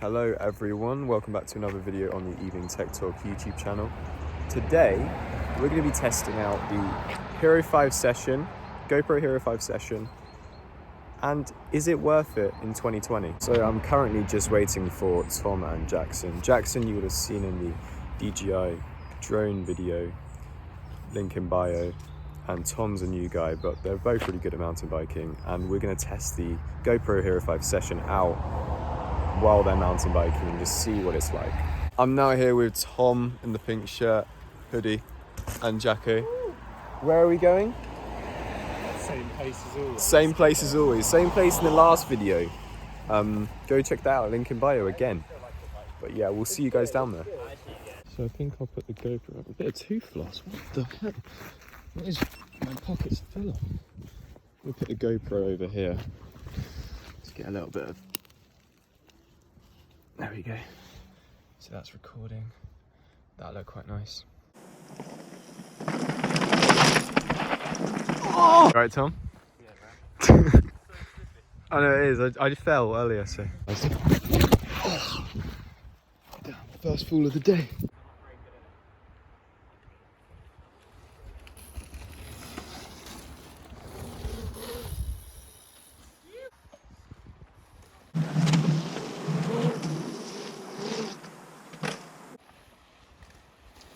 Hello everyone, welcome back to another video on the Evening Tech Talk YouTube channel. Today, we're going to be testing out the Hero 5 session, GoPro Hero 5 session, and is it worth it in 2020? So I'm currently just waiting for Tom and Jackson. Jackson you would have seen in the DJI drone video, link in bio, and Tom's a new guy, but they're both really good at mountain biking, and we're going to test the GoPro Hero 5 session out while they're mountain biking and just see what it's like. I'm now here with Tom in the pink shirt, hoodie, and Jacko. Where are we going? Same place as always. Same place as always. Same place in the last video. Go check that out, link in bio again. But yeah, we'll see you guys down there. So I think I'll put the GoPro, a bit of tooth floss, what the heck? What is my pockets full of? We'll put the GoPro over here to get a little bit of. There we go. So that's recording. That looked quite nice. Oh! Right, Tom? Yeah, man. I know it is. I fell earlier, so. Oh. Damn, first fall of the day.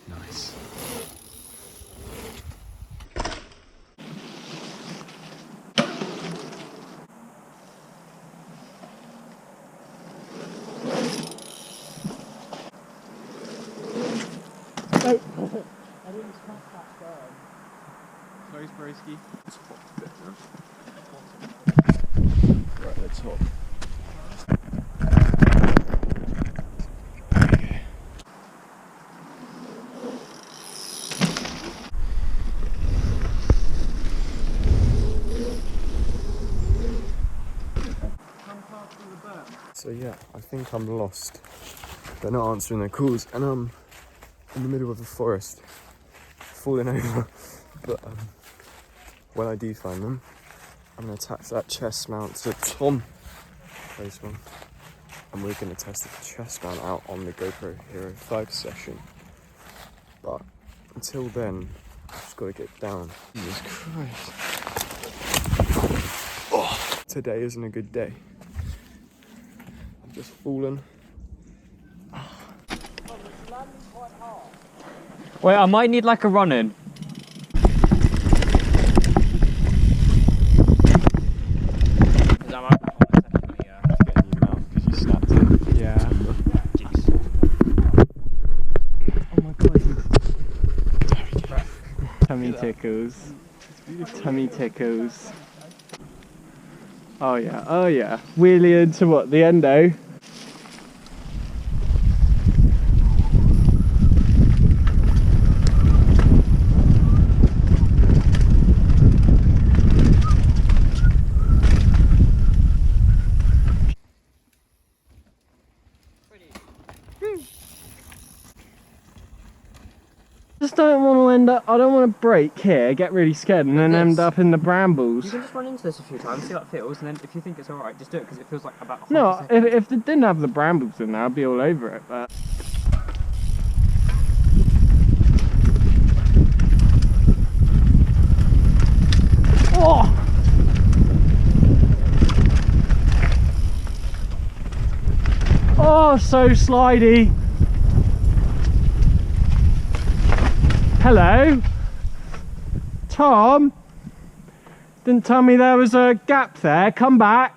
Nice. I didn't scratch that burn. Close, broski. Right at the top. There you go. So yeah, I think I'm lost. They're not answering their calls, and I'm in the middle of the forest, falling over. But when I do find them, I'm going to attach that chest mount to Tom. Close one. And we're going to test the chest mount out on the GoPro Hero 5 session. But until then, I've just got to get down. Jesus Christ. Oh, today isn't a good day. I've just fallen. Wait, I might need like a run-in. Is that right? Yeah. Get in your mouth because you snapped it. Yeah. Jeez. Oh my god. Tummy tickles. Tummy tickles. Oh yeah, oh yeah. Wheelie into what? The endo? Just don't want to end up. I don't want to break here, get really scared, and then end up in the brambles. You can just run into this a few times, see how it feels, and then if you think it's alright, just do it because it feels like about. No, if it didn't have the brambles in there, I'd be all over it. But oh, oh, so slidey. Hello, Tom. Didn't tell me there was a gap there. Come back.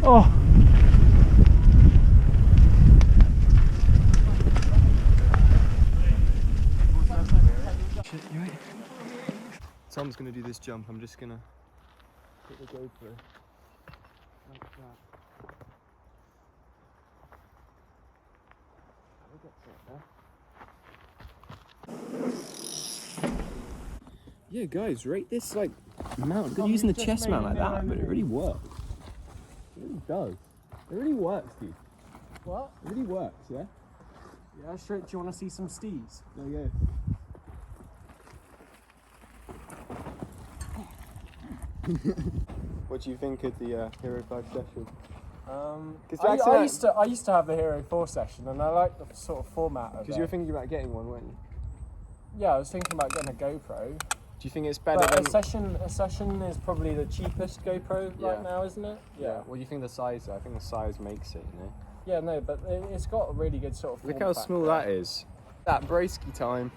Oh. Shit, you right? Tom's gonna do this jump. I'm just gonna put the GoPro like that. We'll get to it there. Yeah, guys, rate this like mount. Good using the chest mount like that, but it really works. It really does. It really works, dude. What? It really works, yeah? Yeah, sure. Do you want to see some steeds? There you go. What do you think of the Hero 5 session? I used to have a Hero 4 session, and I like the sort of format of it. Because you were thinking about getting one, weren't you? Yeah, I was thinking about getting a GoPro. Do you think it's better But than... a session is probably the cheapest GoPro right now, isn't it? Yeah. What do you think of the size, though? I think the size makes it, you know? Yeah, no, but it's got a really good sort of. Look how small that is. That Bracey time.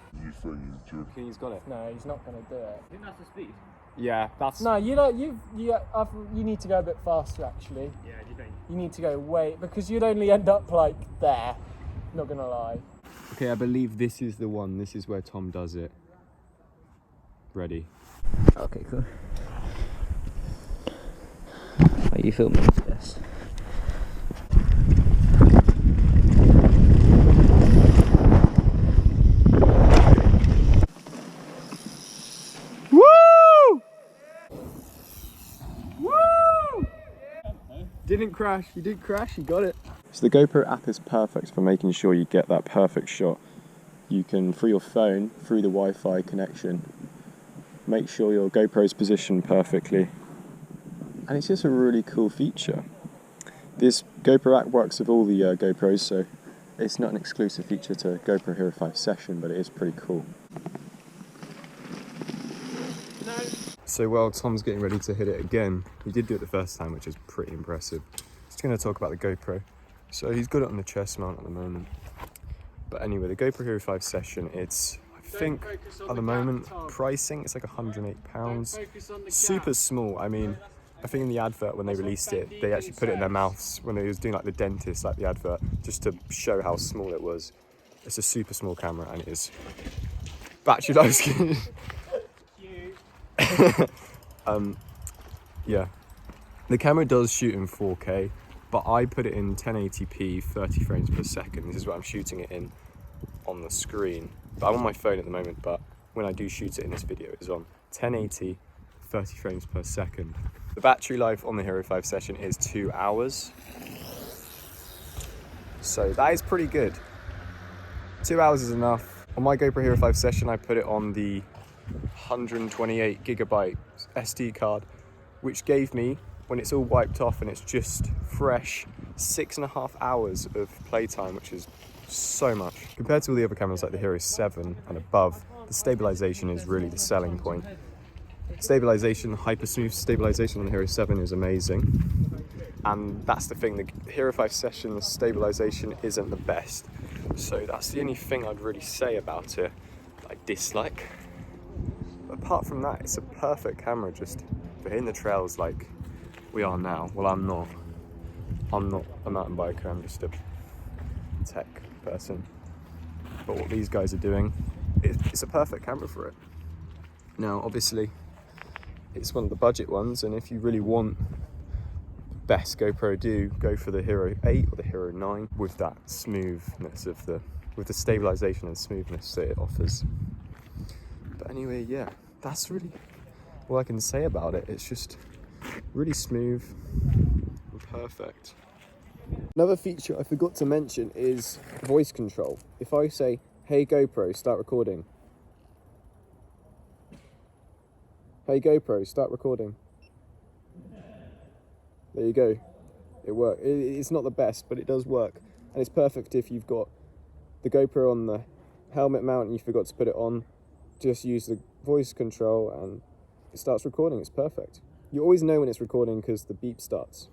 He's got it. No, he's not going to do it. I think that's the speed. Yeah, that's... No, you need to go a bit faster actually. Yeah, do you think? You need to go way because you'd only end up like there. Not gonna lie. Okay, I believe this is the one. This is where Tom does it. Ready. Okay, cool. Are you filming this? Didn't crash, you didn't crash, you got it. So the GoPro app is perfect for making sure you get that perfect shot. You can, through your phone, through the Wi-Fi connection, make sure your GoPro's positioned perfectly. And it's just a really cool feature. This GoPro app works with all the GoPros, so it's not an exclusive feature to GoPro Hero 5 Session, but it is pretty cool. So while Tom's getting ready to hit it again, he did do it the first time, which is pretty impressive. He's going to talk about the GoPro. So he's got it on the chest mount at the moment. But anyway, the GoPro Hero 5 Session, it's, I think, at the moment, pricing, it's like £108. Super small. I mean, I think in the advert when they released it, they actually put it in their mouths when they was doing like the dentist, like the advert, just to show how small it was. It's a super small camera and it is battery life. Yeah, the camera does shoot in 4K, but I put it in 1080p 30 frames per second. This is what I'm shooting it in on the screen, but I'm on my phone at the moment, but when I do shoot it in this video it's on 1080 30 frames per second. The battery life on the Hero 5 Session is 2 hours, so that is pretty good. 2 hours is enough. On my GoPro Hero 5 Session I put it on the 128 gigabyte SD card, which gave me, when it's all wiped off and it's just fresh, 6.5 hours of playtime, which is so much. Compared to all the other cameras like the Hero 7 and above, the stabilization is really the selling point. Stabilization, hyper smooth stabilization on the Hero 7 is amazing. And that's the thing, the Hero 5 Session, the stabilization isn't the best. So that's the only thing I'd really say about it that I dislike. Apart from that, it's a perfect camera just for hitting the trails like we are now. Well, I'm not a mountain biker, I'm just a tech person. But what these guys are doing, it's a perfect camera for it. Now, obviously, it's one of the budget ones, and if you really want the best GoPro do, go for the Hero 8 or the Hero 9 with that smoothness of with the stabilization and smoothness that it offers. But anyway, yeah, that's really all I can say about it. It's just really smooth and perfect. Another feature I forgot to mention is voice control. If I say, hey GoPro, start recording. Hey GoPro, start recording. There you go. It works. It's not the best, but it does work. And it's perfect if you've got the GoPro on the helmet mount and you forgot to put it on. Just use the voice control and it starts recording. It's perfect. You always know when it's recording because the beep starts.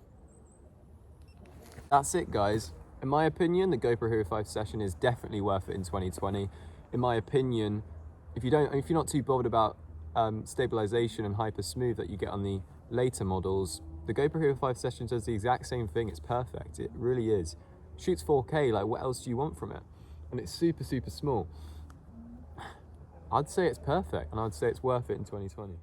That's it, guys. In my opinion, the GoPro Hero 5 Session is definitely worth it in 2020. In my opinion, if you're not too bothered about stabilization and hyper smooth that you get on the later models, the GoPro Hero 5 Session does the exact same thing. It's perfect. It really is. Shoots 4K. Like, what else do you want from it? And it's super, super small. I'd say it's perfect, and I'd say it's worth it in 2020.